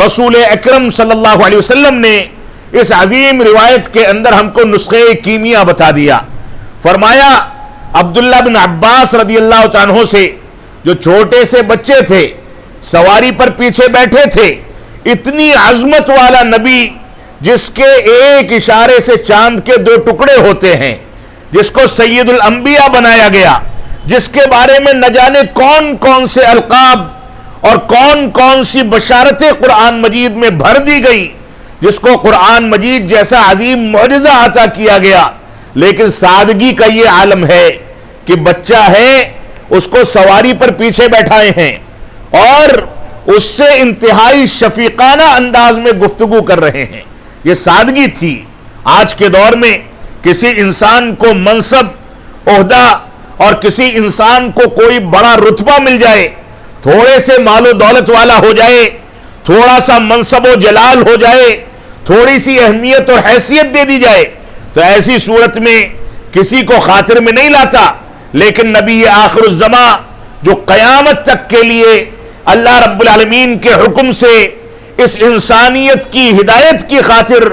رسول اکرم صلی اللہ علیہ وسلم نے اس عظیم روایت کے اندر ہم کو نسخے کیمیا بتا دیا. فرمایا عبداللہ بن عباس رضی اللہ تعالیٰ عنہ سے، جو چھوٹے سے بچے تھے، سواری پر پیچھے بیٹھے تھے، اتنی عظمت والا نبی جس کے ایک اشارے سے چاند کے 2 ٹکڑے ہوتے ہیں، جس کو سید الانبیاء بنایا گیا، جس کے بارے میں نہ جانے کون کون سے القاب اور کون کون سی بشارتیں قرآن مجید میں بھر دی گئی، جس کو قرآن مجید جیسا عظیم معجزہ عطا کیا گیا، لیکن سادگی کا یہ عالم ہے کہ بچہ ہے، اس کو سواری پر پیچھے بیٹھائے ہیں اور اس سے انتہائی شفیقانہ انداز میں گفتگو کر رہے ہیں. یہ سادگی تھی. آج کے دور میں کسی انسان کو منصب، عہدہ اور کسی انسان کو کوئی بڑا رتبہ مل جائے، تھوڑے سے مال و دولت والا ہو جائے، تھوڑا سا منصب و جلال ہو جائے، تھوڑی سی اہمیت اور حیثیت دے دی جائے، تو ایسی صورت میں کسی کو خاطر میں نہیں لاتا. لیکن نبی آخر الزماں جو قیامت تک کے لیے اللہ رب العالمین کے حکم سے اس انسانیت کی ہدایت کی خاطر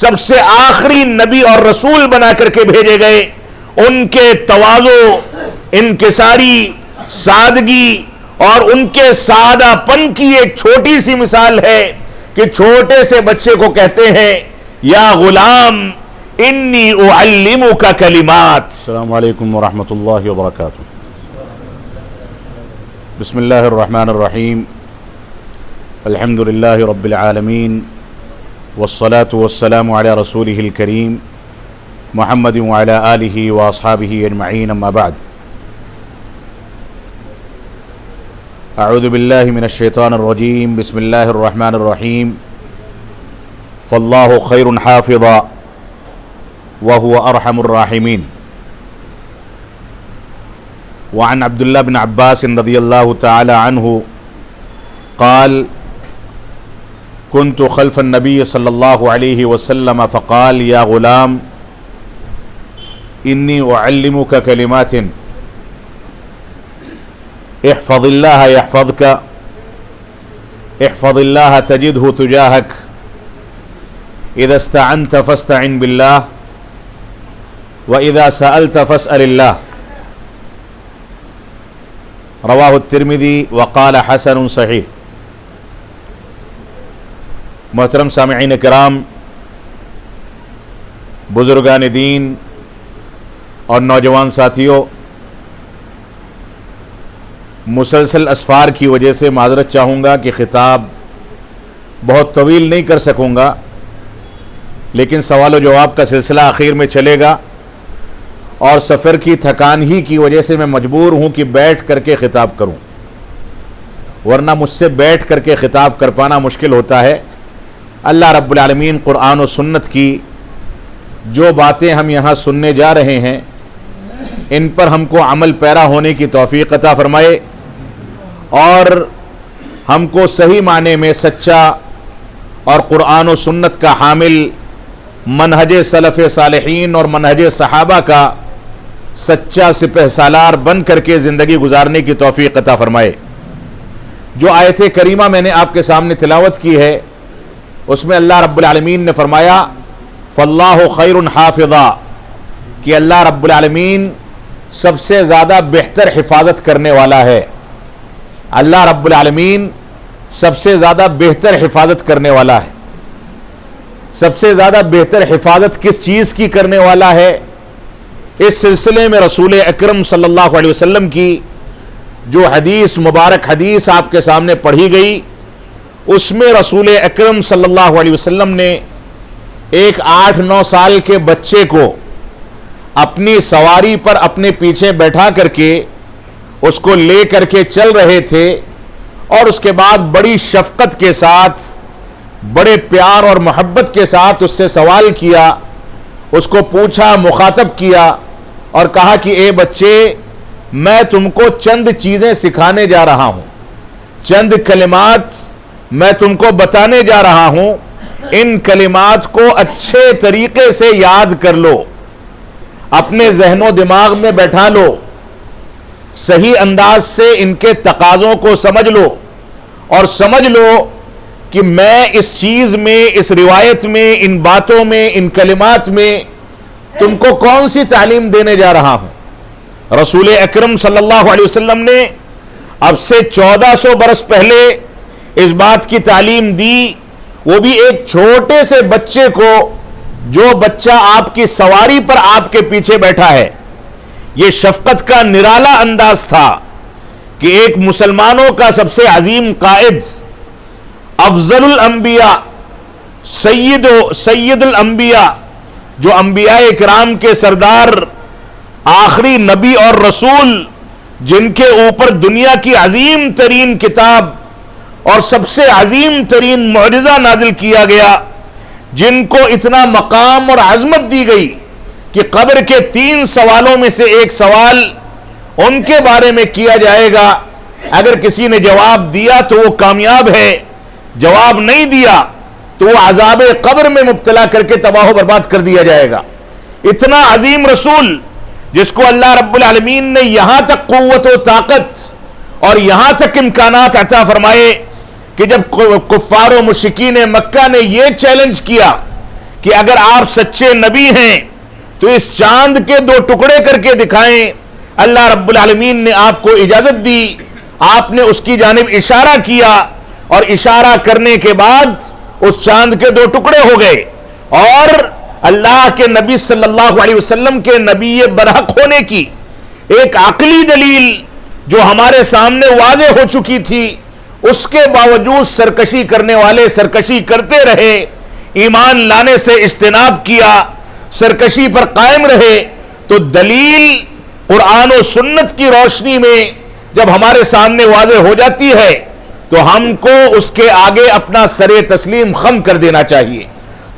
سب سے آخری نبی اور رسول بنا کر کے بھیجے گئے، ان کے تواضع، انکساری، سادگی اور ان کے سادہ پن کی ایک چھوٹی سی مثال ہے کہ چھوٹے سے بچے کو کہتے ہیں یا غلام انی اعلمک کلمات. السلام علیکم ورحمۃ اللہ وبرکاتہ. بسم اللہ الرحمن الرحیم. الحمد للہ رب العالمین والصلاة والسلام علی رسولہ الکریم محمد وعلی آلہ واصحابہ اجمعین. اما بعد، اعوذ باللہ من الشیطان الرجیم. بسم اللہ الرحمن الرحیم. فاللہ خیر حافظا وهو ارحم الراحمین. وعن عبداللہ بن عباس رضی اللہ تعالی عنہ قال كنت خلف النبی صلی اللہ علیہ وسلم فقال یا غلام انی اعلمک کلمات احفظ اللہ یحفظک احفظ اللہ تجدہ تجاہک اذا استعنت فاستعن باللہ وَإِذَا سَأَلْتَ فَاسْأَلِ اللَّهِ. رواہ الترمذی وقال حسن صحیح. محترم سامعین کرام، بزرگان دین اور نوجوان ساتھیوں، مسلسل اسفار کی وجہ سے معذرت چاہوں گا کہ خطاب بہت طویل نہیں کر سکوں گا، لیکن سوال و جواب کا سلسلہ آخر میں چلے گا اور سفر کی تھکان ہی کی وجہ سے میں مجبور ہوں کہ بیٹھ کر کے خطاب کروں، ورنہ مجھ سے بیٹھ کر کے خطاب کر پانا مشکل ہوتا ہے. اللہ رب العالمین قرآن و سنت کی جو باتیں ہم یہاں سننے جا رہے ہیں ان پر ہم کو عمل پیرا ہونے کی توفیق عطا فرمائے اور ہم کو صحیح معنی میں سچا اور قرآن و سنت کا حامل، منہج سلف صالحین اور منہج صحابہ کا سچا سپہ سالار بن کر کے زندگی گزارنے کی توفیق عطا فرمائے. جو آیت کریمہ میں نے آپ کے سامنے تلاوت کی ہے اس میں اللہ رب العالمین نے فرمایا فاللہ خیر حافظا، کہ اللہ رب العالمین سب سے زیادہ بہتر حفاظت کرنے والا ہے. اللہ رب العالمین سب سے زیادہ بہتر حفاظت کرنے والا ہے. سب سے زیادہ بہتر حفاظت کس چیز کی کرنے والا ہے؟ اس سلسلے میں رسول اکرم صلی اللہ علیہ وسلم کی جو حدیث، مبارک حدیث آپ کے سامنے پڑھی گئی، اس میں رسول اکرم صلی اللہ علیہ وسلم نے ایک 8-9 سال کے بچے کو اپنی سواری پر اپنے پیچھے بیٹھا کر کے اس کو لے کر کے چل رہے تھے اور اس کے بعد بڑی شفقت کے ساتھ، بڑے پیار اور محبت کے ساتھ اس سے سوال کیا، اس کو پوچھا، مخاطب کیا اور کہا کہ اے بچے، میں تم کو چند چیزیں سکھانے جا رہا ہوں، چند کلمات میں تم کو بتانے جا رہا ہوں، ان کلمات کو اچھے طریقے سے یاد کر لو، اپنے ذہن و دماغ میں بیٹھا لو، صحیح انداز سے ان کے تقاضوں کو سمجھ لو اور سمجھ لو کہ میں اس چیز میں، اس روایت میں، ان باتوں میں، ان کلمات میں تم کو کون سی تعلیم دینے جا رہا ہوں؟ رسول اکرم صلی اللہ علیہ وسلم نے اب سے 1400 برس پہلے اس بات کی تعلیم دی، وہ بھی ایک چھوٹے سے بچے کو، جو بچہ آپ کی سواری پر آپ کے پیچھے بیٹھا ہے۔ یہ شفقت کا نرالا انداز تھا کہ ایک مسلمانوں کا سب سے عظیم قائد، افضل الانبیاء، سید الانبیاء، جو انبیاء اکرام کے سردار، آخری نبی اور رسول، جن کے اوپر دنیا کی عظیم ترین کتاب اور سب سے عظیم ترین معجزہ نازل کیا گیا، جن کو اتنا مقام اور عظمت دی گئی کہ قبر کے 3 سوالوں میں سے ایک سوال ان کے بارے میں کیا جائے گا، اگر کسی نے جواب دیا تو وہ کامیاب ہے، جواب نہیں دیا تو وہ عذاب قبر میں مبتلا کر کے تباہ و برباد کر دیا جائے گا۔ اتنا عظیم رسول، جس کو اللہ رب العالمین نے یہاں تک قوت و طاقت اور یہاں تک امکانات عطا فرمائے کہ جب کفار و مشرکین مکہ نے یہ چیلنج کیا کہ اگر آپ سچے نبی ہیں تو اس چاند کے 2 ٹکڑے کر کے دکھائیں، اللہ رب العالمین نے آپ کو اجازت دی، آپ نے اس کی جانب اشارہ کیا، اور اشارہ کرنے کے بعد اس چاند کے 2 ٹکڑے ہو گئے، اور اللہ کے نبی صلی اللہ علیہ وسلم کے نبی برحق ہونے کی ایک عقلی دلیل جو ہمارے سامنے واضح ہو چکی تھی، اس کے باوجود سرکشی کرنے والے سرکشی کرتے رہے، ایمان لانے سے اجتناب کیا، سرکشی پر قائم رہے۔ تو دلیل قرآن و سنت کی روشنی میں جب ہمارے سامنے واضح ہو جاتی ہے تو ہم کو اس کے آگے اپنا سر تسلیم خم کر دینا چاہیے۔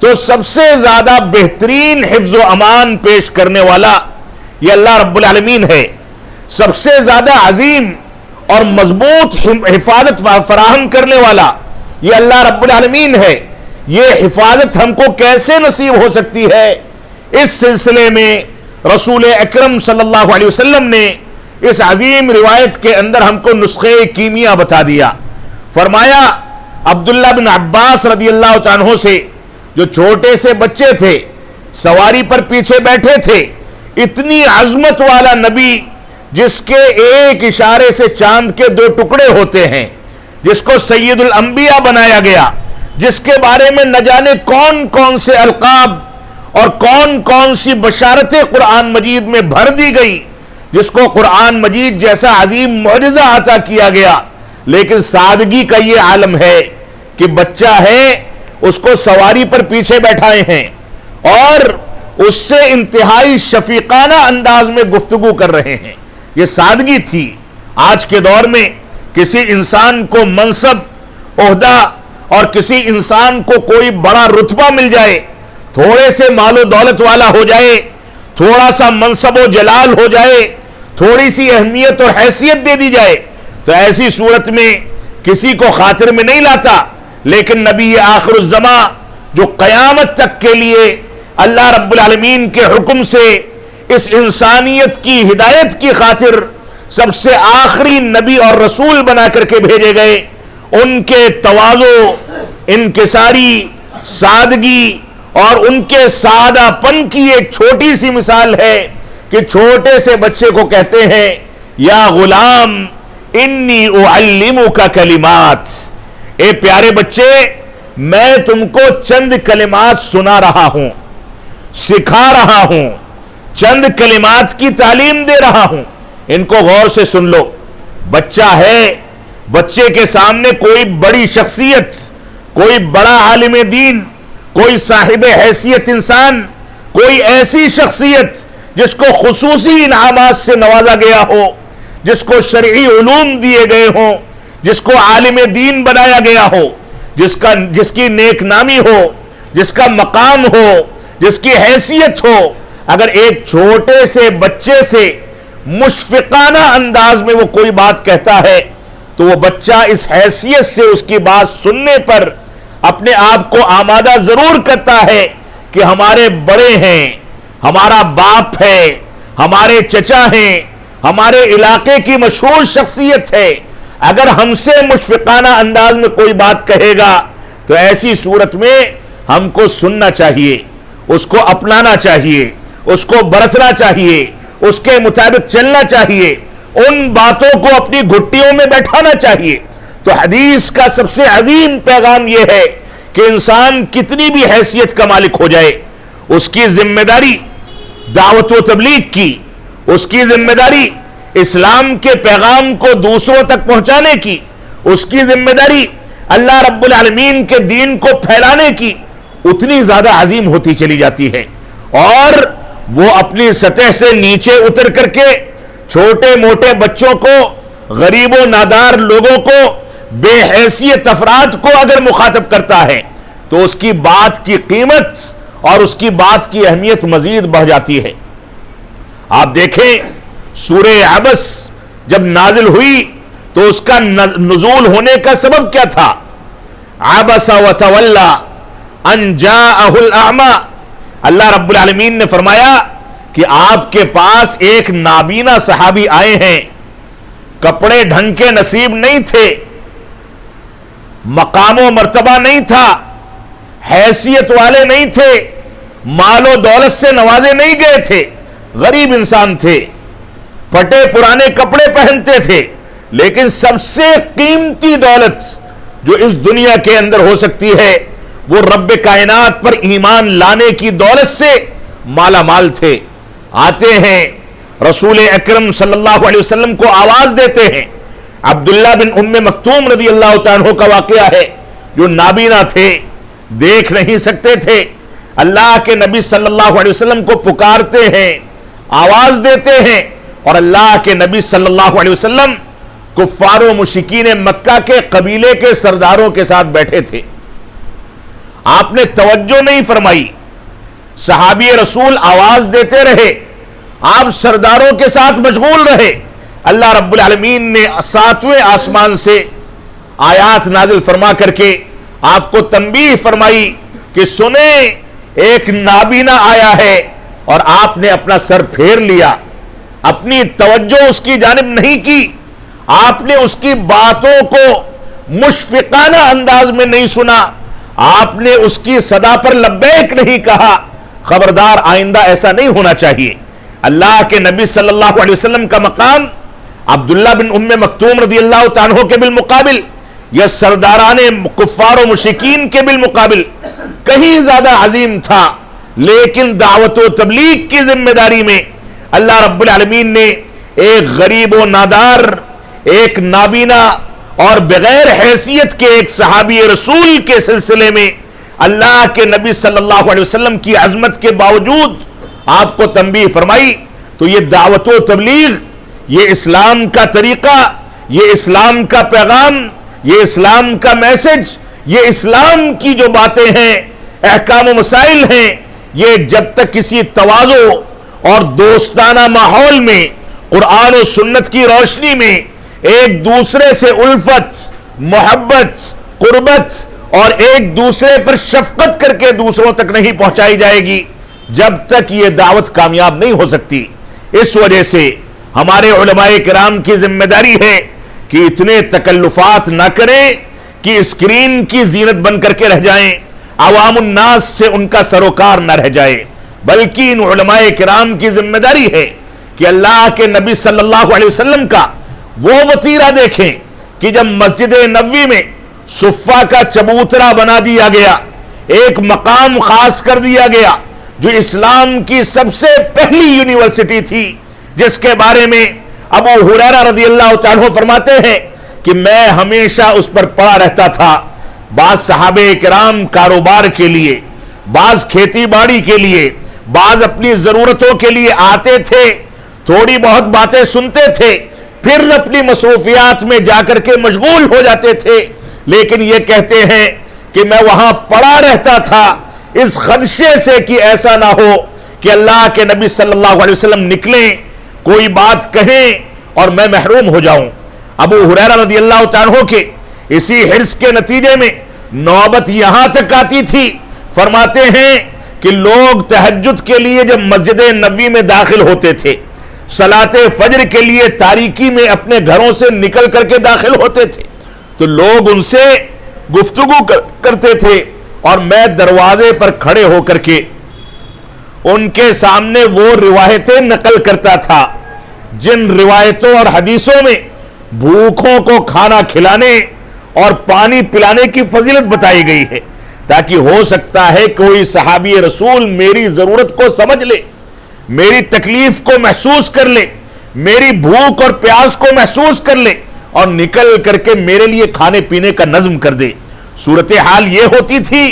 تو سب سے زیادہ بہترین حفظ و امان پیش کرنے والا یہ اللہ رب العالمین ہے، سب سے زیادہ عظیم اور مضبوط حفاظت فراہم کرنے والا یہ اللہ رب العالمین ہے۔ یہ حفاظت ہم کو کیسے نصیب ہو سکتی ہے؟ اس سلسلے میں رسول اکرم صلی اللہ علیہ وسلم نے اس عظیم روایت کے اندر ہم کو نسخے کیمیا بتا دیا۔ فرمایا عبداللہ بن عباس رضی اللہ عنہ سے، جو چھوٹے سے بچے تھے، سواری پر پیچھے بیٹھے تھے، اتنی عظمت والا نبی جس کے ایک اشارے سے چاند کے 2 ٹکڑے ہوتے ہیں، جس کو سید الانبیاء بنایا گیا، جس کے بارے میں نہ جانے کون کون سے القاب اور کون کون سی بشارتیں قرآن مجید میں بھر دی گئی، جس کو قرآن مجید جیسا عظیم معجزہ عطا کیا گیا، لیکن سادگی کا یہ عالم ہے کہ بچہ ہے، اس کو سواری پر پیچھے بیٹھائے ہیں اور اس سے انتہائی شفیقانہ انداز میں گفتگو کر رہے ہیں۔ یہ سادگی تھی۔ آج کے دور میں کسی انسان کو منصب، عہدہ اور کسی انسان کو کوئی بڑا رتبہ مل جائے، تھوڑے سے مال و دولت والا ہو جائے، تھوڑا سا منصب و جلال ہو جائے، تھوڑی سی اہمیت اور حیثیت دے دی جائے، تو ایسی صورت میں کسی کو خاطر میں نہیں لاتا، لیکن نبی آخر الزماں جو قیامت تک کے لیے اللہ رب العالمین کے حکم سے اس انسانیت کی ہدایت کی خاطر سب سے آخری نبی اور رسول بنا کر کے بھیجے گئے، ان کے تواضع، انکساری، سادگی اور ان کے سادہ پن کی ایک چھوٹی سی مثال ہے کہ چھوٹے سے بچے کو کہتے ہیں، یا غلام انی اعلمک کلمات، اے پیارے بچے میں تم کو چند کلمات سنا رہا ہوں، سکھا رہا ہوں، چند کلمات کی تعلیم دے رہا ہوں، ان کو غور سے سن لو۔ بچہ ہے، بچے کے سامنے کوئی بڑی شخصیت، کوئی بڑا عالم دین، کوئی صاحب حیثیت انسان، کوئی ایسی شخصیت جس کو خصوصی انعامات سے نوازا گیا ہو، جس کو شرعی علوم دیے گئے ہوں، جس کو عالم دین بنایا گیا ہو، جس کی نیک نامی ہو، جس کا مقام ہو، جس کی حیثیت ہو، اگر ایک چھوٹے سے بچے سے مشفقانہ انداز میں وہ کوئی بات کہتا ہے تو وہ بچہ اس حیثیت سے اس کی بات سننے پر اپنے آپ کو آمادہ ضرور کرتا ہے کہ ہمارے بڑے ہیں، ہمارا باپ ہے، ہمارے چچا ہیں، ہمارے علاقے کی مشہور شخصیت ہے، اگر ہم سے مشفقانہ انداز میں کوئی بات کہے گا تو ایسی صورت میں ہم کو سننا چاہیے، اس کو اپنانا چاہیے، اس کو برتنا چاہیے، اس کے مطابق چلنا چاہیے، ان باتوں کو اپنی گھٹیوں میں بیٹھانا چاہیے۔ تو حدیث کا سب سے عظیم پیغام یہ ہے کہ انسان کتنی بھی حیثیت کا مالک ہو جائے، اس کی ذمہ داری دعوت و تبلیغ کی، اس کی ذمہ داری اسلام کے پیغام کو دوسروں تک پہنچانے کی، اس کی ذمہ داری اللہ رب العالمین کے دین کو پھیلانے کی اتنی زیادہ عظیم ہوتی چلی جاتی ہے، اور وہ اپنی سطح سے نیچے اتر کر کے چھوٹے موٹے بچوں کو، غریب و نادار لوگوں کو، بے حیثیت افراد کو اگر مخاطب کرتا ہے تو اس کی بات کی قیمت اور اس کی بات کی اہمیت مزید بڑھ جاتی ہے۔ آپ دیکھیں سورہ عبس جب نازل ہوئی تو اس کا نزول ہونے کا سبب کیا تھا؟ عبس وتولی ان جاءہ الاعمی، اللہ رب العالمین نے فرمایا کہ آپ کے پاس ایک نابینا صحابی آئے ہیں، کپڑے ڈھنگ کے نصیب نہیں تھے، مقام و مرتبہ نہیں تھا، حیثیت والے نہیں تھے، مال و دولت سے نوازے نہیں گئے تھے، غریب انسان تھے، پھٹے پرانے کپڑے پہنتے تھے، لیکن سب سے قیمتی دولت جو اس دنیا کے اندر ہو سکتی ہے وہ رب کائنات پر ایمان لانے کی دولت سے مالا مال تھے۔ آتے ہیں رسول اکرم صلی اللہ علیہ وسلم کو آواز دیتے ہیں، عبداللہ بن ام مکتوم رضی اللہ تعالیٰ عنہ کا واقعہ ہے، جو نابینا تھے، دیکھ نہیں سکتے تھے، اللہ کے نبی صلی اللہ علیہ وسلم کو پکارتے ہیں، آواز دیتے ہیں، اور اللہ کے نبی صلی اللہ علیہ وسلم کفار و مشرکین مکہ کے قبیلے کے سرداروں کے ساتھ بیٹھے تھے۔ آپ نے توجہ نہیں فرمائی، صحابی رسول آواز دیتے رہے، آپ سرداروں کے ساتھ مشغول رہے۔ اللہ رب العالمین نے ساتویں آسمان سے آیات نازل فرما کر کے آپ کو تنبیہ فرمائی کہ سنیں، ایک نابینا آیا ہے، اور آپ نے اپنا سر پھیر لیا، اپنی توجہ اس کی جانب نہیں کی، آپ نے اس کی باتوں کو مشفقانہ انداز میں نہیں سنا، آپ نے اس کی صدا پر لبیک نہیں کہا۔ خبردار، آئندہ ایسا نہیں ہونا چاہیے۔ اللہ کے نبی صلی اللہ علیہ وسلم کا مقام عبداللہ بن ام مکتوم رضی اللہ تعالیٰ عنہ کے بالمقابل یا سرداران کفار و مشرکین کے بالمقابل کہیں زیادہ عظیم تھا، لیکن دعوت و تبلیغ کی ذمہ داری میں اللہ رب العالمین نے ایک غریب و نادار، ایک نابینا اور بغیر حیثیت کے ایک صحابی رسول کے سلسلے میں اللہ کے نبی صلی اللہ علیہ وسلم کی عظمت کے باوجود آپ کو تنبیہ فرمائی۔ تو یہ دعوت و تبلیغ، یہ اسلام کا طریقہ، یہ اسلام کا پیغام، یہ اسلام کا میسج، یہ اسلام کی جو باتیں ہیں، احکام و مسائل ہیں، یہ جب تک کسی تواضع اور دوستانہ ماحول میں قرآن و سنت کی روشنی میں ایک دوسرے سے الفت، محبت، قربت اور ایک دوسرے پر شفقت کر کے دوسروں تک نہیں پہنچائی جائے گی، جب تک یہ دعوت کامیاب نہیں ہو سکتی۔ اس وجہ سے ہمارے علماء کرام کی ذمہ داری ہے کہ اتنے تکلفات نہ کریں کہ اسکرین کی زینت بن کر کے رہ جائیں، عوام الناس سے ان کا سروکار نہ رہ جائے، بلکہ ان علماء کرام کی ذمہ داری ہے کہ اللہ کے نبی صلی اللہ علیہ وسلم کا وہ وتیرہ دیکھیں کہ جب مسجد نبوی میں صفہ کا چبوترا بنا دیا گیا، ایک مقام خاص کر دیا گیا جو اسلام کی سب سے پہلی یونیورسٹی تھی، جس کے بارے میں ابو ہریرہ رضی اللہ تعالیٰ فرماتے ہیں کہ میں ہمیشہ اس پر پڑا رہتا تھا۔ بعض صحابہ کرام کاروبار کے لیے، بعض کھیتی باڑی کے لیے، بعض اپنی ضرورتوں کے لیے آتے تھے، تھوڑی بہت باتیں سنتے تھے، پھر اپنی مصروفیات میں جا کر کے مشغول ہو جاتے تھے، لیکن یہ کہتے ہیں کہ میں وہاں پڑا رہتا تھا اس خدشے سے کہ ایسا نہ ہو کہ اللہ کے نبی صلی اللہ علیہ وسلم نکلیں، کوئی بات کہیں اور میں محروم ہو جاؤں۔ ابو ہریرہ رضی اللہ تعالیٰ عنہ کے اسی حرص کے نتیجے میں نوبت یہاں تک آتی تھی، فرماتے ہیں کہ لوگ تہجد کے لیے جب مسجد نبوی میں داخل ہوتے تھے، صلاۃ فجر کے لیے تاریکی میں اپنے گھروں سے نکل کر کے داخل ہوتے تھے، تو لوگ ان سے گفتگو کرتے تھے اور میں دروازے پر کھڑے ہو کر کے ان کے سامنے وہ روایتیں نقل کرتا تھا جن روایتوں اور حدیثوں میں بھوکوں کو کھانا کھلانے اور پانی پلانے کی فضیلت بتائی گئی ہے، تاکہ ہو سکتا ہے کوئی صحابی رسول میری ضرورت کو سمجھ لے، میری تکلیف کو محسوس کر لے، میری بھوک اور پیاس کو محسوس کر لے اور نکل کر کے میرے لیے کھانے پینے کا نظم کر دے۔ صورتحال یہ ہوتی تھی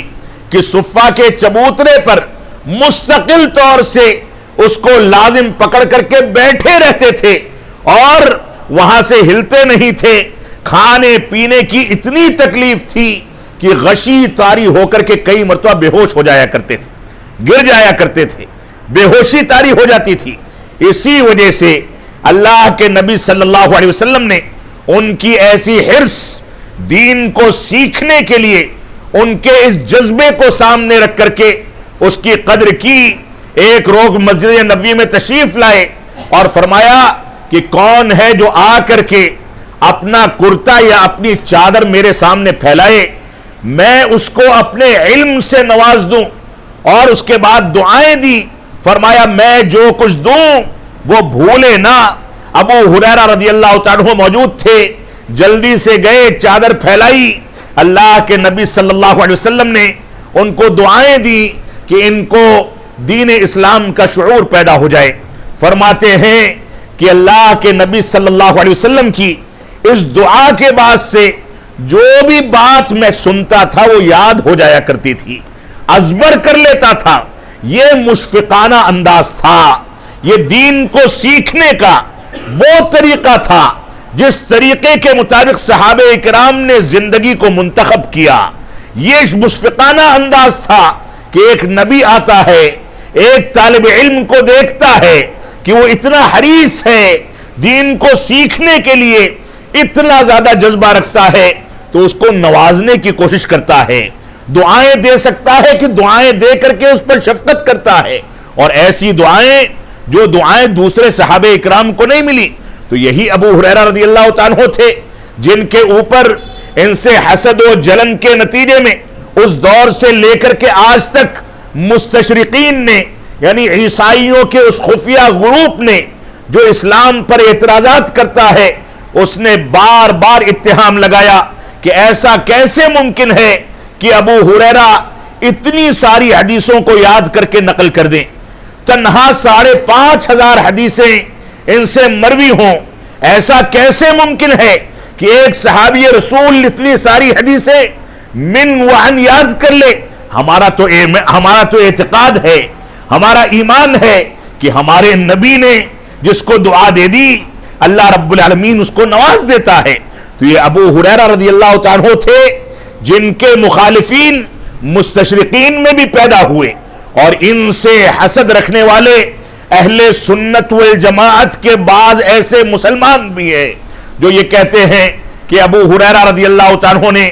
کہ صفہ کے چبوترے پر مستقل طور سے اس کو لازم پکڑ کر کے بیٹھے رہتے تھے اور وہاں سے ہلتے نہیں تھے۔ کھانے پینے کی اتنی تکلیف تھی کہ غشی طاری ہو کر کے کئی مرتبہ بے ہوش ہو جایا کرتے تھے، گر جایا کرتے تھے، بے ہوشی طاری ہو جاتی تھی۔ اسی وجہ سے اللہ کے نبی صلی اللہ علیہ وسلم نے ان کی ایسی حرص دین کو سیکھنے کے لیے، ان کے اس جذبے کو سامنے رکھ کر کے اس کی قدر کی۔ ایک روز مسجد نبوی میں تشریف لائے اور فرمایا کہ کون ہے جو آ کر کے اپنا کرتا یا اپنی چادر میرے سامنے پھیلائے، میں اس کو اپنے علم سے نواز دوں۔ اور اس کے بعد دعائیں دی، فرمایا میں جو کچھ دوں وہ بھولے نہ۔ ابو ہریرہ رضی اللہ تعالیٰ عنہ موجود تھے، جلدی سے گئے، چادر پھیلائی، اللہ کے نبی صلی اللہ علیہ وسلم نے ان کو دعائیں دی کہ ان کو دین اسلام کا شعور پیدا ہو جائے۔ فرماتے ہیں کہ اللہ کے نبی صلی اللہ علیہ وسلم کی اس دعا کے بعد سے جو بھی بات میں سنتا تھا وہ یاد ہو جایا کرتی تھی، ازبر کر لیتا تھا۔ یہ مشفقانہ انداز تھا، یہ دین کو سیکھنے کا وہ طریقہ تھا جس طریقے کے مطابق صحابہ اکرام نے زندگی کو منتخب کیا۔ یہ مشفقانہ انداز تھا کہ ایک نبی آتا ہے، ایک طالب علم کو دیکھتا ہے کہ وہ اتنا حریص ہے، دین کو سیکھنے کے لیے اتنا زیادہ جذبہ رکھتا ہے، تو اس کو نوازنے کی کوشش کرتا ہے، دعائیں دے سکتا ہے کہ دعائیں دے کر کے اس پر شفقت کرتا ہے۔ اور ایسی دعائیں جو دعائیں دوسرے صحابہ اکرام کو نہیں ملی، تو یہی ابو ہریرہ رضی اللہ تعالیٰ عنہ تھے جن کے اوپر ان سے حسد و جلن کے نتیجے میں اس دور سے لے کر کے آج تک مستشرقین نے، یعنی عیسائیوں کے اس خفیہ گروپ نے جو اسلام پر اعتراضات کرتا ہے، اس نے بار بار اتہام لگایا کہ ایسا کیسے ممکن ہے کہ ابو ہریرہ اتنی ساری حدیثوں کو یاد کر کے نقل کر دیں، تنہا 5,500 حدیثیں ان سے مروی ہوں۔ ایسا کیسے ممکن ہے کہ ایک صحابی رسول اتنی ساری حدیثیں من وعن یاد کر لے؟ ہمارا تو اعتقاد ہے، ہمارا ایمان ہے کہ ہمارے نبی نے جس کو دعا دے دی اللہ رب العالمین اس کو نواز دیتا ہے۔ تو یہ ابو ہریرہ رضی اللہ تعالیٰ عنہ تھے جن کے مخالفین مستشرقین میں بھی پیدا ہوئے، اور ان سے حسد رکھنے والے اہل سنت والجماعت کے بعض ایسے مسلمان بھی ہیں جو یہ کہتے ہیں کہ ابو ہریرہ رضی اللہ تعالیٰ عنہ نے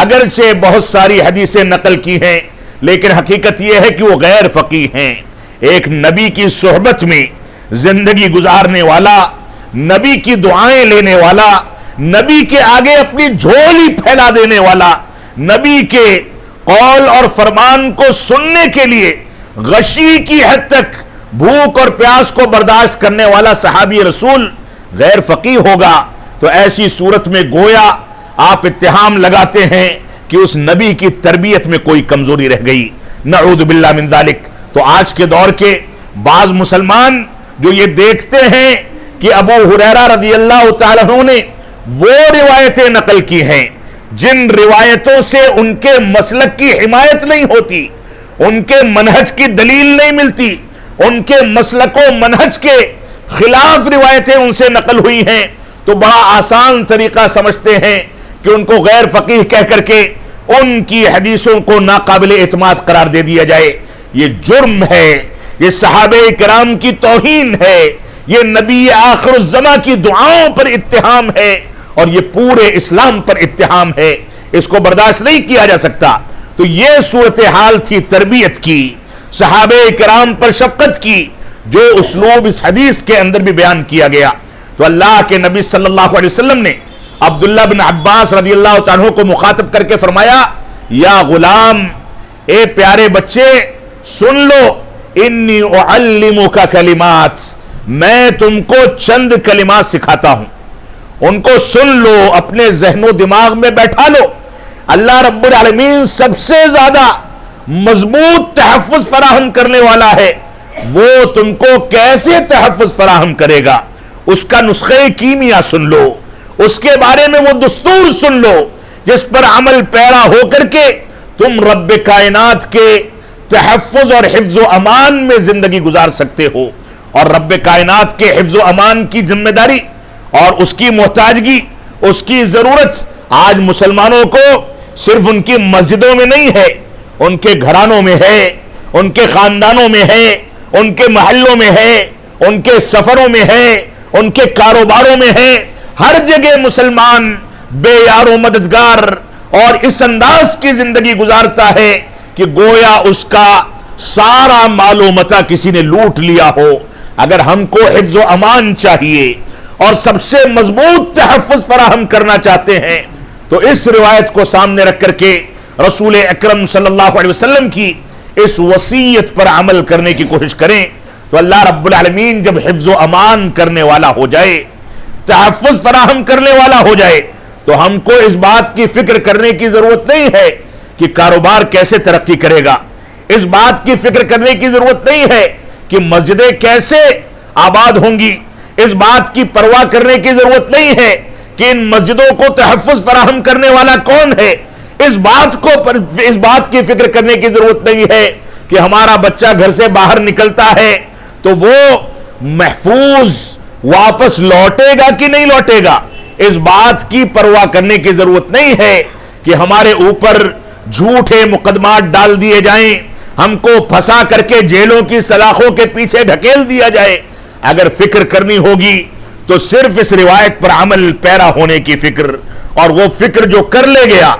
اگرچہ بہت ساری حدیثیں نقل کی ہیں لیکن حقیقت یہ ہے کہ وہ غیر فقیہ ہیں۔ ایک نبی کی صحبت میں زندگی گزارنے والا، نبی کی دعائیں لینے والا، نبی کے آگے اپنی جھولی پھیلا دینے والا، نبی کے قول اور فرمان کو سننے کے لیے غشی کی حد تک بھوک اور پیاس کو برداشت کرنے والا صحابی رسول غیر فقیہ ہوگا، تو ایسی صورت میں گویا آپ اتہام لگاتے ہیں کہ اس نبی کی تربیت میں کوئی کمزوری رہ گئی، نعوذ باللہ من ذالک۔ تو آج کے دور کے بعض مسلمان جو یہ دیکھتے ہیں کہ ابو ہریرہ رضی اللہ تعالیٰ عنہ نے وہ روایتیں نقل کی ہیں جن روایتوں سے ان کے مسلک کی حمایت نہیں ہوتی، ان کے منہج کی دلیل نہیں ملتی، ان کے مسلک و منہج کے خلاف روایتیں ان سے نقل ہوئی ہیں، تو بڑا آسان طریقہ سمجھتے ہیں کہ ان کو غیر فقیہ کہہ کر کے ان کی حدیثوں کو ناقابل اعتماد قرار دے دیا جائے۔ یہ جرم ہے، یہ صحابہ کرام کی توہین ہے، یہ نبی آخر الزماں کی دعاؤں پر اتہام ہے، اور یہ پورے اسلام پر اتہام ہے، اس کو برداشت نہیں کیا جا سکتا۔ تو یہ صورتحال تھی تربیت کی، صحابہ کرام پر شفقت کی، جو اسلوب اس حدیث کے اندر بھی بیان کیا گیا۔ تو اللہ کے نبی صلی اللہ علیہ وسلم نے عبداللہ بن عباس رضی اللہ تعالیٰ عنہ کو مخاطب کر کے فرمایا یا غلام، اے پیارے بچے سن لو، انی اعلمک کلمات، میں تم کو چند کلمات سکھاتا ہوں، ان کو سن لو، اپنے ذہن و دماغ میں بیٹھا لو۔ اللہ رب العالمین سب سے زیادہ مضبوط تحفظ فراہم کرنے والا ہے، وہ تم کو کیسے تحفظ فراہم کرے گا، اس کا نسخہ کیمیا سن لو، اس کے بارے میں وہ دستور سن لو جس پر عمل پیرا ہو کر کے تم رب کائنات کے تحفظ اور حفظ و امان میں زندگی گزار سکتے ہو۔ اور رب کائنات کے حفظ و امان کی ذمہ داری اور اس کی محتاجگی، اس کی ضرورت آج مسلمانوں کو صرف ان کی مسجدوں میں نہیں ہے، ان کے گھرانوں میں ہے، ان کے خاندانوں میں ہے، ان کے محلوں میں ہے، ان کے سفروں میں ہے، ان کے کاروباروں میں ہے۔ ہر جگہ مسلمان بے یار و مددگار اور اس انداز کی زندگی گزارتا ہے کہ گویا اس کا سارا مال و متاع کسی نے لوٹ لیا ہو۔ اگر ہم کو حفظ و امان چاہیے اور سب سے مضبوط تحفظ فراہم کرنا چاہتے ہیں تو اس روایت کو سامنے رکھ کر کے رسول اکرم صلی اللہ علیہ وسلم کی اس وصیت پر عمل کرنے کی کوشش کریں، تو اللہ رب العالمین جب حفظ و امان کرنے والا ہو جائے، تحفظ فراہم کرنے والا ہو جائے، تو ہم کو اس بات کی فکر کرنے کی ضرورت نہیں ہے کہ کاروبار کیسے ترقی کرے گا، اس بات کی فکر کرنے کی ضرورت نہیں ہے کہ مسجدیں کیسے آباد ہوں گی، اس بات کی پرواہ کرنے کی ضرورت نہیں ہے کہ ان مسجدوں کو تحفظ فراہم کرنے والا کون ہے، اس بات کی فکر کرنے کی ضرورت نہیں ہے کہ ہمارا بچہ گھر سے باہر نکلتا ہے تو وہ محفوظ واپس لوٹے گا کہ نہیں لوٹے گا، اس بات کی پرواہ کرنے کی ضرورت نہیں ہے کہ ہمارے اوپر جھوٹے مقدمات ڈال دیے جائیں، ہم کو پھنسا کر کے جیلوں کی سلاخوں کے پیچھے ڈھکیل دیا جائے۔ اگر فکر کرنی ہوگی تو صرف اس روایت پر عمل پیرا ہونے کی فکر، اور وہ فکر جو کر لے گیا،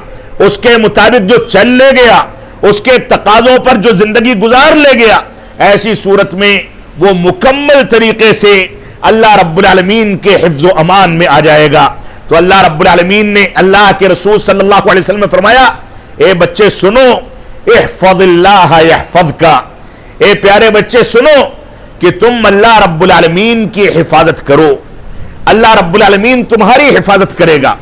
اس کے مطابق جو چل لے گیا، اس کے تقاضوں پر جو زندگی گزار لے گیا، ایسی صورت میں وہ مکمل طریقے سے اللہ رب العالمین کے حفظ و امان میں آ جائے گا۔ تو اللہ رب العالمین نے اللہ کے رسول صلی اللہ علیہ وسلم نے فرمایا، اے بچے سنو، احفظ اللہ یحفظک، اے پیارے بچے سنو کہ تم اللہ رب العالمین کی حفاظت کرو، اللہ رب العالمین تمہاری حفاظت کرے گا۔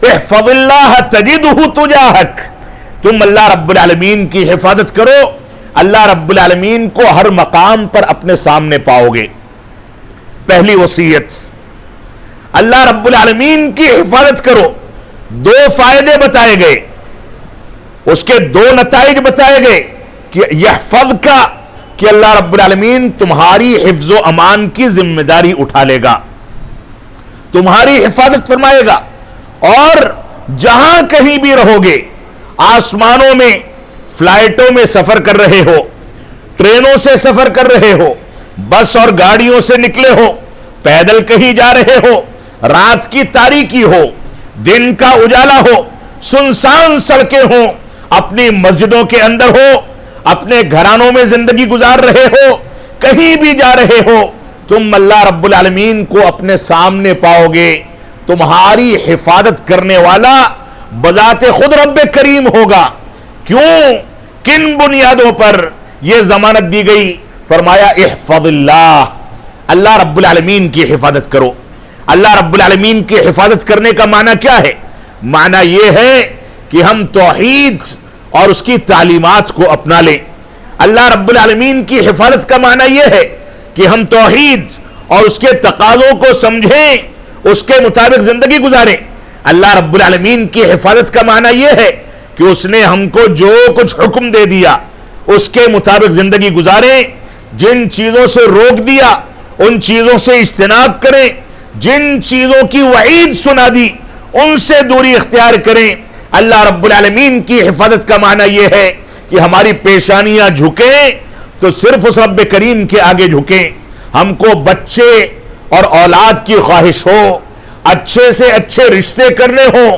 احفظ اللہ تجدہ تجاہک، تم اللہ رب العالمین کی حفاظت کرو، اللہ رب العالمین کو ہر مقام پر اپنے سامنے پاؤ گے۔ پہلی وصیت، اللہ رب العالمین کی حفاظت کرو۔ دو فائدے بتائے گئے، اس کے دو نتائج بتائے گئے کہ یحفظ کا، کہ اللہ رب العالمین تمہاری حفظ و امان کی ذمہ داری اٹھا لے گا، تمہاری حفاظت فرمائے گا، اور جہاں کہیں بھی رہو گے، آسمانوں میں فلائٹوں میں سفر کر رہے ہو، ٹرینوں سے سفر کر رہے ہو، بس اور گاڑیوں سے نکلے ہو، پیدل کہیں جا رہے ہو، رات کی تاریکی ہو، دن کا اجالا ہو، سنسان سڑکیں ہوں، اپنی مسجدوں کے اندر ہو، اپنے گھرانوں میں زندگی گزار رہے ہو، کہیں بھی جا رہے ہو، تم اللہ رب العالمین کو اپنے سامنے پاؤ گے۔ تمہاری حفاظت کرنے والا بذات خود رب کریم ہوگا۔ کیوں؟ کن بنیادوں پر یہ ضمانت دی گئی؟ فرمایا احفظ اللہ، اللہ رب العالمین کی حفاظت کرو۔ اللہ رب العالمین کی حفاظت کرنے کا معنی کیا ہے؟ معنی یہ ہے کہ ہم توحید اور اس کی تعلیمات کو اپنا لیں۔ اللہ رب العالمین کی حفاظت کا معنی یہ ہے کہ ہم توحید اور اس کے تقاضوں کو سمجھیں، اس کے مطابق زندگی گزاریں۔ اللہ رب العالمین کی حفاظت کا معنی یہ ہے کہ اس نے ہم کو جو کچھ حکم دے دیا اس کے مطابق زندگی گزاریں، جن چیزوں سے روک دیا ان چیزوں سے اجتناب کریں، جن چیزوں کی وعید سنا دی ان سے دوری اختیار کریں۔ اللہ رب العالمین کی حفاظت کا معنی یہ ہے کہ ہماری پیشانیاں جھکیں تو صرف اس رب کریم کے آگے جھکیں۔ ہم کو بچے اور اولاد کی خواہش ہو، اچھے سے اچھے رشتے کرنے ہوں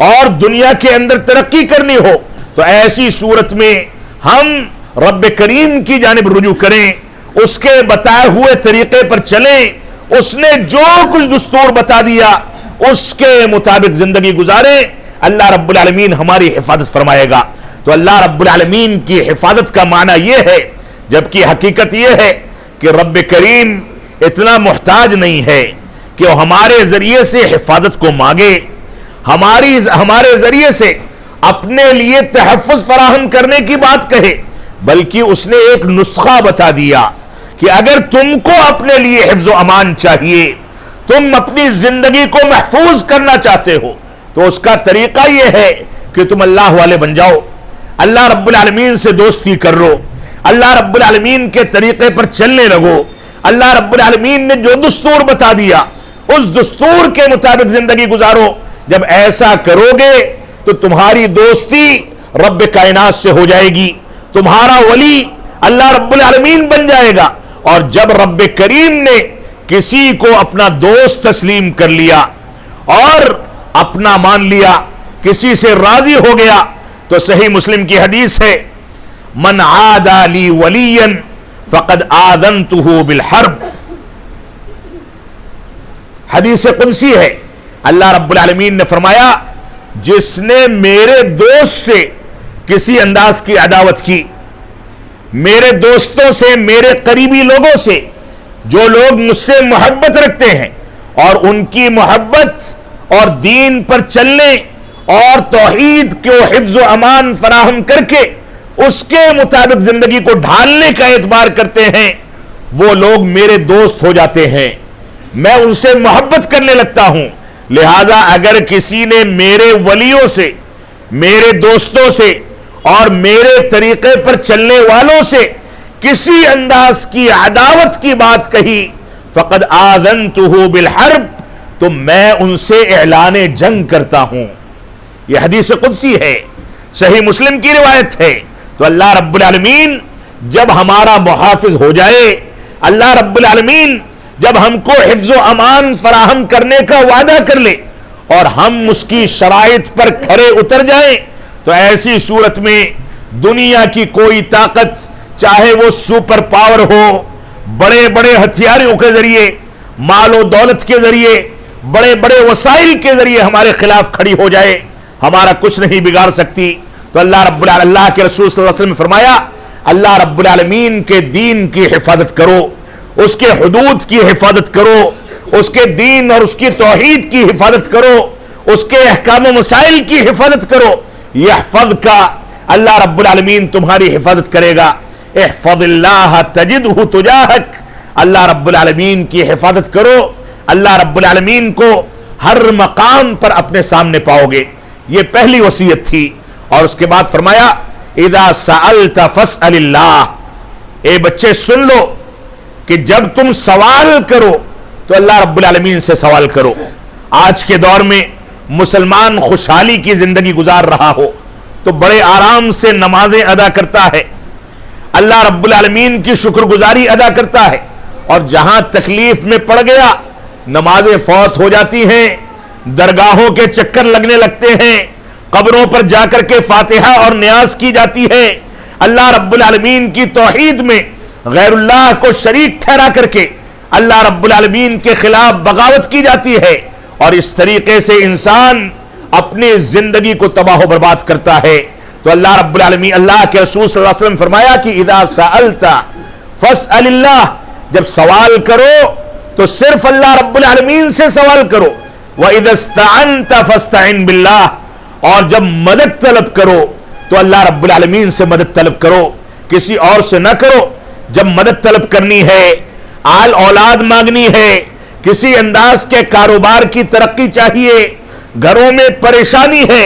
اور دنیا کے اندر ترقی کرنی ہو، تو ایسی صورت میں ہم رب کریم کی جانب رجوع کریں، اس کے بتائے ہوئے طریقے پر چلیں، اس نے جو کچھ دستور بتا دیا اس کے مطابق زندگی گزاریں، اللہ رب العالمین ہماری حفاظت فرمائے گا۔ تو اللہ رب العالمین کی حفاظت کا معنی یہ ہے، جبکہ حقیقت یہ ہے کہ رب کریم اتنا محتاج نہیں ہے کہ وہ ہمارے ذریعے سے حفاظت کو مانگے، ہمارے ذریعے سے اپنے لیے تحفظ فراہم کرنے کی بات کہے، بلکہ اس نے ایک نسخہ بتا دیا کہ اگر تم کو اپنے لیے حفظ و امان چاہیے، تم اپنی زندگی کو محفوظ کرنا چاہتے ہو، تو اس کا طریقہ یہ ہے کہ تم اللہ والے بن جاؤ، اللہ رب العالمین سے دوستی کر لو، اللہ رب العالمین کے طریقے پر چلنے لگو، اللہ رب العالمین نے جو دستور بتا دیا اس دستور کے مطابق زندگی گزارو۔ جب ایسا کرو گے تو تمہاری دوستی رب کائنات سے ہو جائے گی، تمہارا ولی اللہ رب العالمین بن جائے گا۔ اور جب رب کریم نے کسی کو اپنا دوست تسلیم کر لیا اور اپنا مان لیا، کسی سے راضی ہو گیا، تو صحیح مسلم کی حدیث ہے، من عادى لي وليا فقد آذنته بالحرب، حدیث قدسی ہے۔ اللہ رب العالمین نے فرمایا، جس نے میرے دوست سے کسی انداز کی عداوت کی، میرے دوستوں سے، میرے قریبی لوگوں سے، جو لوگ مجھ سے محبت رکھتے ہیں اور ان کی محبت اور دین پر چلنے اور توحید کو حفظ و امان فراہم کر کے اس کے مطابق زندگی کو ڈھالنے کا اعتبار کرتے ہیں، وہ لوگ میرے دوست ہو جاتے ہیں، میں ان سے محبت کرنے لگتا ہوں۔ لہذا اگر کسی نے میرے ولیوں سے، میرے دوستوں سے اور میرے طریقے پر چلنے والوں سے کسی انداز کی عداوت کی بات کہی، فقد آذنتہ بالحرب، تو میں ان سے اعلان جنگ کرتا ہوں۔ یہ حدیث قدسی ہے، صحیح مسلم کی روایت ہے۔ تو اللہ رب العالمین جب ہمارا محافظ ہو جائے، اللہ رب العالمین جب ہم کو حفظ و امان فراہم کرنے کا وعدہ کر لے اور ہم اس کی شرائط پر کھرے اتر جائیں، تو ایسی صورت میں دنیا کی کوئی طاقت، چاہے وہ سپر پاور ہو، بڑے بڑے ہتھیاروں کے ذریعے، مال و دولت کے ذریعے، بڑے بڑے وسائل کے ذریعے ہمارے خلاف کھڑی ہو جائے، ہمارا کچھ نہیں بگاڑ سکتی۔ تو اللہ کے رسول صلی اللہ علیہ وسلم نے فرمایا، اللہ رب العالمین کے دین کی حفاظت کرو، اس کے حدود کی حفاظت کرو، اس کے دین اور اس کی توحید کی حفاظت کرو، اس کے احکام و مسائل کی حفاظت کرو، یحفظ کا، اللہ رب العالمین تمہاری حفاظت کرے گا۔ احفظ اللہ تجدہ تجاہک، اللہ رب العالمین کی حفاظت کرو، اللہ رب العالمین کو ہر مقام پر اپنے سامنے پاؤ گے۔ یہ پہلی وصیت تھی۔ اور اس کے بعد فرمایا، اذا سألت فاسأل اللہ، اے بچے سن لو کہ جب تم سوال کرو تو اللہ رب العالمین سے سوال کرو۔ آج کے دور میں مسلمان خوشحالی کی زندگی گزار رہا ہو تو بڑے آرام سے نمازیں ادا کرتا ہے، اللہ رب العالمین کی شکر گزاری ادا کرتا ہے، اور جہاں تکلیف میں پڑ گیا نمازیں فوت ہو جاتی ہیں، درگاہوں کے چکر لگنے لگتے ہیں، قبروں پر جا کر کے فاتحہ اور نیاز کی جاتی ہے، اللہ رب العالمین کی توحید میں غیر اللہ کو شریک ٹھہرا کر کے اللہ رب العالمین کے خلاف بغاوت کی جاتی ہے، اور اس طریقے سے انسان اپنی زندگی کو تباہ و برباد کرتا ہے۔ تو اللہ رب العالمین، اللہ کے رسول صلی اللہ علیہ وسلم فرمایا کہ اذا سألت فاسأل اللہ، جب سوال کرو تو صرف اللہ رب العالمین سے سوال کرو، وَإِذَا اسْتَعَنْتَ فَاسْتَعِنْ بِاللَّهِ، اور جب مدد طلب کرو تو اللہ رب العالمین سے مدد طلب کرو، کسی اور سے نہ کرو۔ جب مدد طلب کرنی ہے، آل اولاد مانگنی ہے، کسی انداز کے کاروبار کی ترقی چاہیے، گھروں میں پریشانی ہے،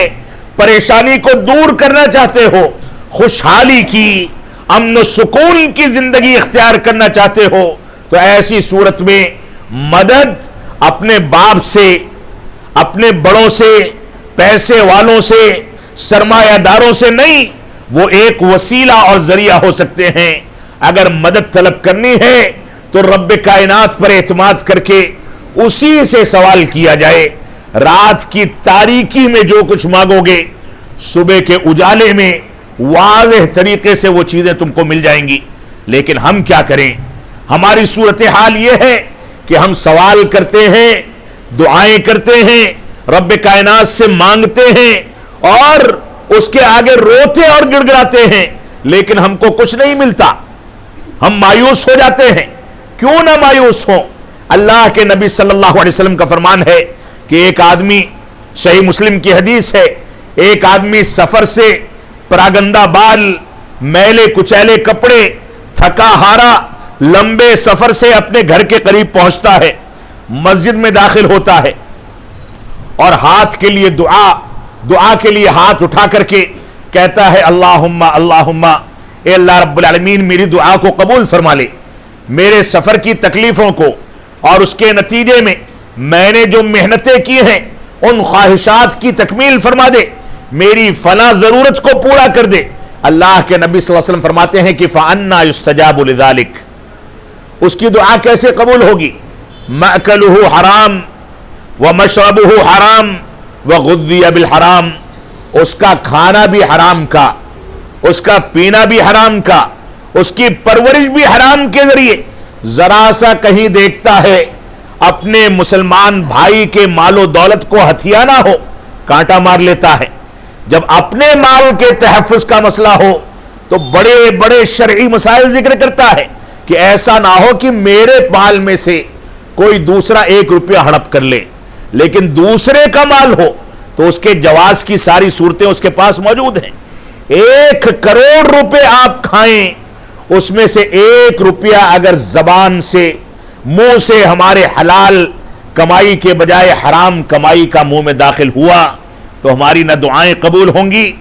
پریشانی کو دور کرنا چاہتے ہو، خوشحالی کی، امن و سکون کی زندگی اختیار کرنا چاہتے ہو، تو ایسی صورت میں مدد اپنے باپ سے، اپنے بڑوں سے، پیسے والوں سے، سرمایہ داروں سے نہیں، وہ ایک وسیلہ اور ذریعہ ہو سکتے ہیں۔ اگر مدد طلب کرنی ہے تو رب کائنات پر اعتماد کر کے اسی سے سوال کیا جائے۔ رات کی تاریکی میں جو کچھ مانگو گے، صبح کے اجالے میں واضح طریقے سے وہ چیزیں تم کو مل جائیں گی۔ لیکن ہم کیا کریں؟ ہماری صورتحال یہ ہے کہ ہم سوال کرتے ہیں دعائیں کرتے ہیں، رب کائنات سے مانگتے ہیں اور اس کے آگے روتے اور گڑ گڑاتے ہیں، لیکن ہم کو کچھ نہیں ملتا، ہم مایوس ہو جاتے ہیں۔ کیوں نہ مایوس ہوں؟ اللہ کے نبی صلی اللہ علیہ وسلم کا فرمان ہے کہ ایک آدمی، صحیح مسلم کی حدیث ہے، ایک آدمی سفر سے پراگندہ بال، میلے کچیلے کپڑے، تھکا ہارا، لمبے سفر سے اپنے گھر کے قریب پہنچتا ہے، مسجد میں داخل ہوتا ہے اور ہاتھ کے لیے دعا کے لیے ہاتھ اٹھا کر کے کہتا ہے اللہم اللہم، اے اللہ رب العالمین میری دعا کو قبول فرما لے، میرے سفر کی تکلیفوں کو اور اس کے نتیجے میں نے جو محنتیں کی ہیں ان خواہشات کی تکمیل فرما دے، میری فلاں ضرورت کو پورا کر دے۔ اللہ کے نبی صلی اللہ علیہ وسلم فرماتے ہیں کہ فَأَنَّا يُسْتَجَابُ لِذَلِكَ، اس کی دعا کیسے قبول ہوگی؟ مَأْكَلُهُ حرام وَمَشْرَبُهُ حرام وَغُذِّيَ بِالْحَرام، اس کا کھانا بھی حرام کا، اس کا پینا بھی حرام کا، اس کی پرورش بھی حرام کے ذریعے۔ ذرا سا کہیں دیکھتا ہے اپنے مسلمان بھائی کے مال و دولت کو ہتھیا نہ ہو، کانٹا مار لیتا ہے۔ جب اپنے مال کے تحفظ کا مسئلہ ہو تو بڑے بڑے شرعی مسائل ذکر کرتا ہے کہ ایسا نہ ہو کہ میرے مال میں سے کوئی دوسرا 1 روپیہ ہڑپ کر لے، لیکن دوسرے کا مال ہو تو اس کے جواز کی ساری صورتیں اس کے پاس موجود ہیں۔ 1 کروڑ روپے آپ کھائیں، اس میں سے 1 روپیہ اگر زبان سے، منہ سے ہمارے حلال کمائی کے بجائے حرام کمائی کا منہ میں داخل ہوا تو ہماری نہ دعائیں قبول ہوں گی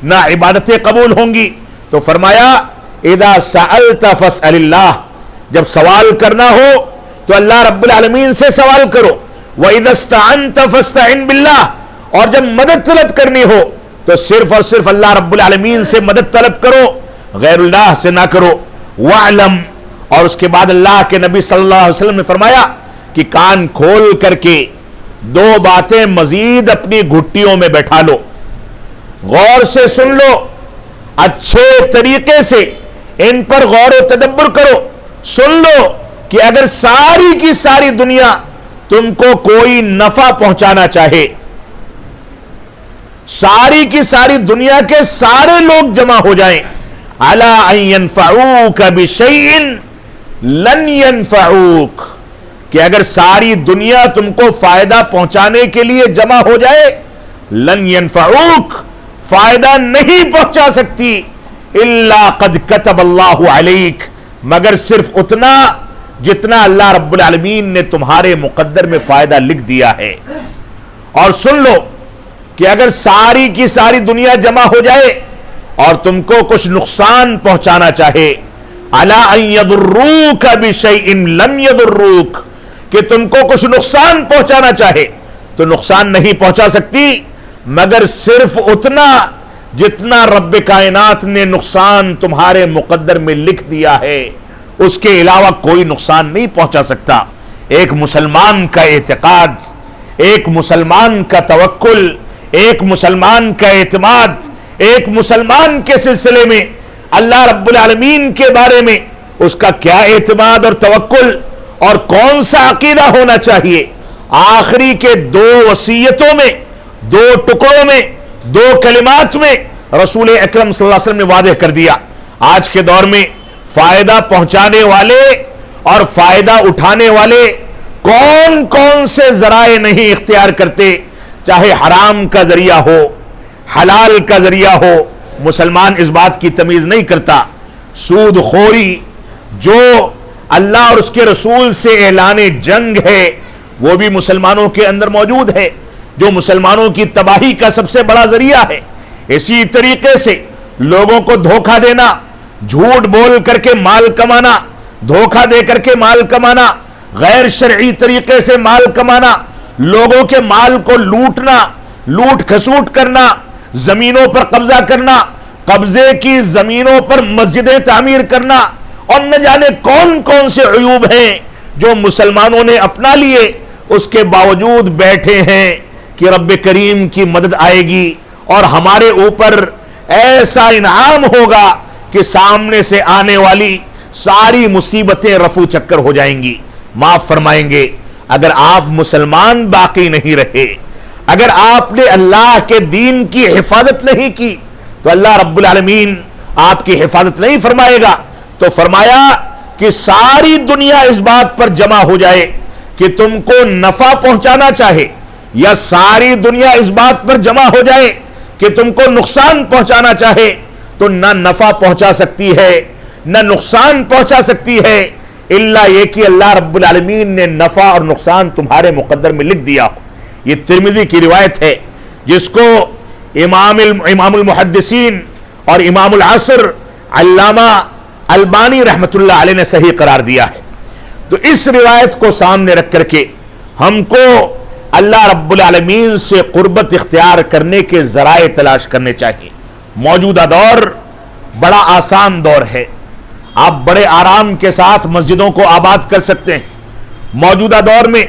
نہ عبادتیں قبول ہوں گی۔ تو فرمایا اذا سألت فاسأل اللہ، جب سوال کرنا ہو تو اللہ رب العالمین سے سوال کرو، وَإِذَا اسْتَعَنْتَ فَاسْتَعِنْ بِاللَّهِ، اور جب مدد طلب کرنی ہو تو صرف اور صرف اللہ رب العالمین سے مدد طلب کرو، غیر اللہ سے نہ کرو۔ وَعْلَمْ، اور اس کے بعد اللہ کے نبی صلی اللہ علیہ وسلم نے فرمایا کہ کان کھول کر کے 2 باتیں مزید اپنی گھٹیوں میں بیٹھا لو، غور سے سن لو، اچھے طریقے سے ان پر غور و تدبر کرو، سن لو کہ اگر ساری کی ساری دنیا تم کو کوئی نفع پہنچانا چاہے، ساری کی ساری دنیا کے سارے لوگ جمع ہو جائیں، عَلَىٰ أَن يَنْفَعُوكَ بِشَيْءٍ لَن يَنْفَعُوكَ، کہ اگر ساری دنیا تم کو فائدہ پہنچانے کے لیے جمع ہو جائے، لن ينفعوك، فائدہ نہیں پہنچا سکتی، الا قد كتب اللہ علیک، مگر صرف اتنا جتنا اللہ رب العالمین نے تمہارے مقدر میں فائدہ لکھ دیا ہے۔ اور سن لو کہ اگر ساری کی ساری دنیا جمع ہو جائے اور تم کو کچھ نقصان پہنچانا چاہے، عَلَىٰ أَن يَضُرُّوكَ بِشَيْءٍ لَمْ يَضُرُّوكَ، کہ تم کو کچھ نقصان پہنچانا چاہے تو نقصان نہیں پہنچا سکتی مگر صرف اتنا جتنا رب کائنات نے نقصان تمہارے مقدر میں لکھ دیا ہے، اس کے علاوہ کوئی نقصان نہیں پہنچا سکتا۔ ایک مسلمان کا اعتقاد، ایک مسلمان کا توکل، ایک مسلمان کا اعتماد، ایک مسلمان کے سلسلے میں اللہ رب العالمین کے بارے میں اس کا کیا اعتماد اور توکل اور کون سا عقیدہ ہونا چاہیے۔ آخری کے 2 وصیتوں میں، 2 ٹکڑوں میں، 2 کلمات میں رسول اکرم صلی اللہ علیہ وسلم نے واضح کر دیا۔ آج کے دور میں فائدہ پہنچانے والے اور فائدہ اٹھانے والے کون کون سے ذرائع نہیں اختیار کرتے، چاہے حرام کا ذریعہ ہو، حلال کا ذریعہ ہو، مسلمان اس بات کی تمیز نہیں کرتا۔ سود خوری جو اللہ اور اس کے رسول سے اعلان جنگ ہے وہ بھی مسلمانوں کے اندر موجود ہے، جو مسلمانوں کی تباہی کا سب سے بڑا ذریعہ ہے۔ اسی طریقے سے لوگوں کو دھوکہ دینا، جھوٹ بول کر کے مال کمانا، دھوکہ دے کر کے مال کمانا، غیر شرعی طریقے سے مال کمانا، لوگوں کے مال کو لوٹنا، لوٹ کھسوٹ کرنا، زمینوں پر قبضہ کرنا، قبضے کی زمینوں پر مسجدیں تعمیر کرنا، اور نہ جانے کون کون سے عیوب ہیں جو مسلمانوں نے اپنا لیے، اس کے باوجود بیٹھے ہیں کہ رب کریم کی مدد آئے گی اور ہمارے اوپر ایسا انعام ہوگا کہ سامنے سے آنے والی ساری مصیبتیں رفو چکر ہو جائیں گی، معاف فرمائیں گے۔ اگر آپ مسلمان باقی نہیں رہے، اگر آپ نے اللہ کے دین کی حفاظت نہیں کی، تو اللہ رب العالمین آپ کی حفاظت نہیں فرمائے گا۔ تو فرمایا کہ ساری دنیا اس بات پر جمع ہو جائے کہ تم کو نفع پہنچانا چاہے، یا ساری دنیا اس بات پر جمع ہو جائے کہ تم کو نقصان پہنچانا چاہے، تو نہ نفع پہنچا سکتی ہے نہ نقصان پہنچا سکتی ہے، الا یہ کہ اللہ رب العالمین نے نفع اور نقصان تمہارے مقدر میں لکھ دیا ہو۔ یہ ترمذی کی روایت ہے، جس کو امام المحدثین اور امام العصر علامہ البانی رحمت اللہ علیہ نے صحیح قرار دیا ہے۔ تو اس روایت کو سامنے رکھ کر کے ہم کو اللہ رب العالمین سے قربت اختیار کرنے کے ذرائع تلاش کرنے چاہیے۔ موجودہ دور بڑا آسان دور ہے، آپ بڑے آرام کے ساتھ مسجدوں کو آباد کر سکتے ہیں۔ موجودہ دور میں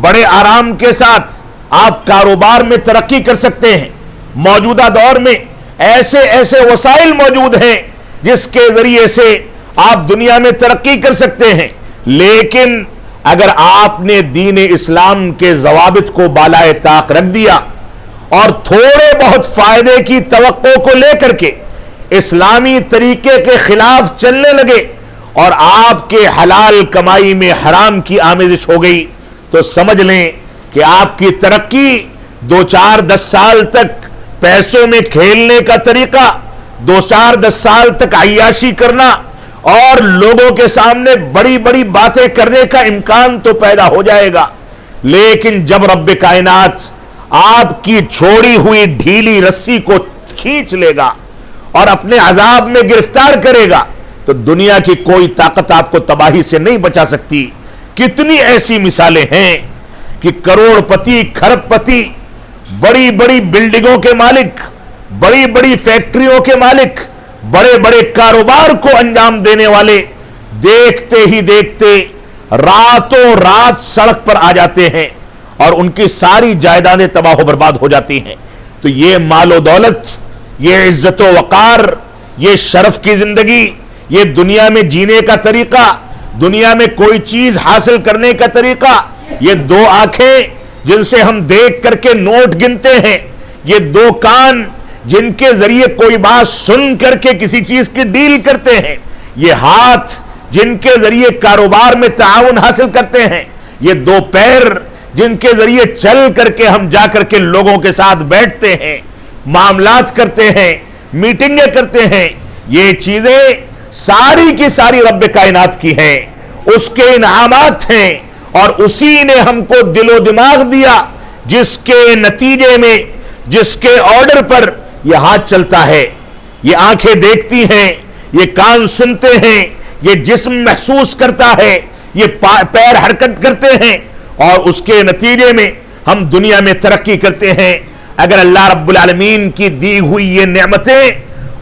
بڑے آرام کے ساتھ آپ کاروبار میں ترقی کر سکتے ہیں۔ موجودہ دور میں ایسے ایسے وسائل موجود ہیں جس کے ذریعے سے آپ دنیا میں ترقی کر سکتے ہیں، لیکن اگر آپ نے دین اسلام کے ضوابط کو بالائے طاق رکھ دیا اور تھوڑے بہت فائدے کی توقع کو لے کر کے اسلامی طریقے کے خلاف چلنے لگے اور آپ کے حلال کمائی میں حرام کی آمیزش ہو گئی، تو سمجھ لیں کہ آپ کی ترقی 2-4-10 سال تک پیسوں میں کھیلنے کا طریقہ، 2-4-10 سال تک عیاشی کرنا اور لوگوں کے سامنے بڑی بڑی باتیں کرنے کا امکان تو پیدا ہو جائے گا، لیکن جب رب کائنات آپ کی چھوڑی ہوئی ڈھیلی رسی کو کھینچ لے گا اور اپنے عذاب میں گرفتار کرے گا، تو دنیا کی کوئی طاقت آپ کو تباہی سے نہیں بچا سکتی۔ کتنی ایسی مثالیں ہیں کہ کروڑ پتی، کھرب پتی، بڑی بڑی بلڈنگوں کے مالک، بڑی بڑی فیکٹریوں کے مالک، بڑے بڑے کاروبار کو انجام دینے والے دیکھتے ہی دیکھتے راتوں رات سڑک پر آ جاتے ہیں اور ان کی ساری جائیدادیں تباہ و برباد ہو جاتی ہیں۔ تو یہ مال و دولت، یہ عزت و وقار، یہ شرف کی زندگی، یہ دنیا میں جینے کا طریقہ، دنیا میں کوئی چیز حاصل کرنے کا طریقہ، یہ 2 آنکھیں جن سے ہم دیکھ کر کے نوٹ گنتے ہیں، یہ 2 کان جن کے ذریعے کوئی بات سن کر کے کسی چیز کی ڈیل کرتے ہیں، یہ ہاتھ جن کے ذریعے کاروبار میں تعاون حاصل کرتے ہیں، یہ 2 پیر جن کے ذریعے چل کر کے ہم جا کر کے لوگوں کے ساتھ بیٹھتے ہیں، معاملات کرتے ہیں، میٹنگیں کرتے ہیں، یہ چیزیں ساری کی ساری رب کائنات کی ہیں، اس کے انعامات ہیں، اور اسی نے ہم کو دل و دماغ دیا جس کے نتیجے میں، جس کے آرڈر پر یہ ہاتھ چلتا ہے، یہ آنکھیں دیکھتی ہیں، یہ کان سنتے ہیں، یہ جسم محسوس کرتا ہے، یہ پیر حرکت کرتے ہیں، اور اس کے نتیجے میں ہم دنیا میں ترقی کرتے ہیں۔ اگر اللہ رب العالمین کی دی ہوئی یہ نعمتیں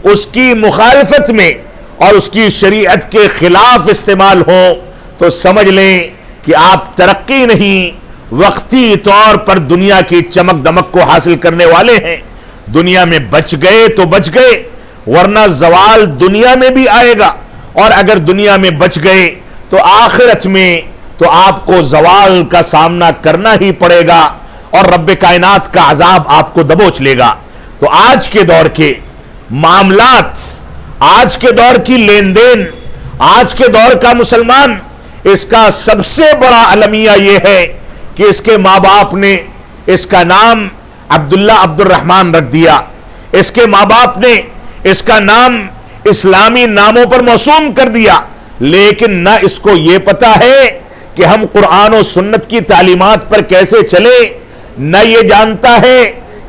اس کی مخالفت میں اور اس کی شریعت کے خلاف استعمال ہوں، تو سمجھ لیں کہ آپ ترقی نہیں، وقتی طور پر دنیا کی چمک دمک کو حاصل کرنے والے ہیں۔ دنیا میں بچ گئے تو بچ گئے، ورنہ زوال دنیا میں بھی آئے گا، اور اگر دنیا میں بچ گئے تو آخرت میں تو آپ کو زوال کا سامنا کرنا ہی پڑے گا، اور رب کائنات کا عذاب آپ کو دبوچ لے گا۔ تو آج کے دور کے معاملات، آج کے دور کی لین دین، آج کے دور کا مسلمان، اس کا سب سے بڑا المیہ یہ ہے کہ اس کے ماں باپ نے اس کا نام عبداللہ عبد الرحمن رکھ دیا، اس کے ماں باپ نے اس کا نام اسلامی ناموں پر موسوم کر دیا، لیکن نہ اس کو یہ پتا ہے کہ ہم قرآن و سنت کی تعلیمات پر کیسے چلے، نہ یہ جانتا ہے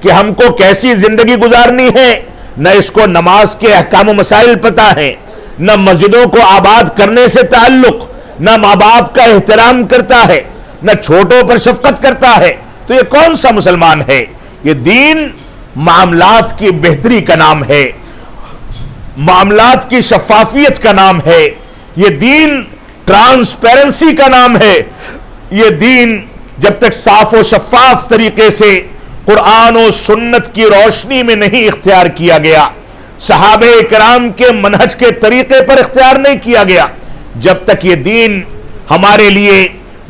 کہ ہم کو کیسی زندگی گزارنی ہے، نہ اس کو نماز کے احکام و مسائل پتا ہے، نہ مسجدوں کو آباد کرنے سے تعلق، نہ ماں باپ کا احترام کرتا ہے، نہ چھوٹوں پر شفقت کرتا ہے، تو یہ کون سا مسلمان ہے؟ یہ دین معاملات کی بہتری کا نام ہے، معاملات کی شفافیت کا نام ہے، یہ دین ٹرانسپیرنسی کا نام ہے۔ یہ دین جب تک صاف و شفاف طریقے سے قرآن و سنت کی روشنی میں نہیں اختیار کیا گیا، صحابہ کرام کے منہج کے طریقے پر اختیار نہیں کیا گیا، جب تک یہ دین ہمارے لیے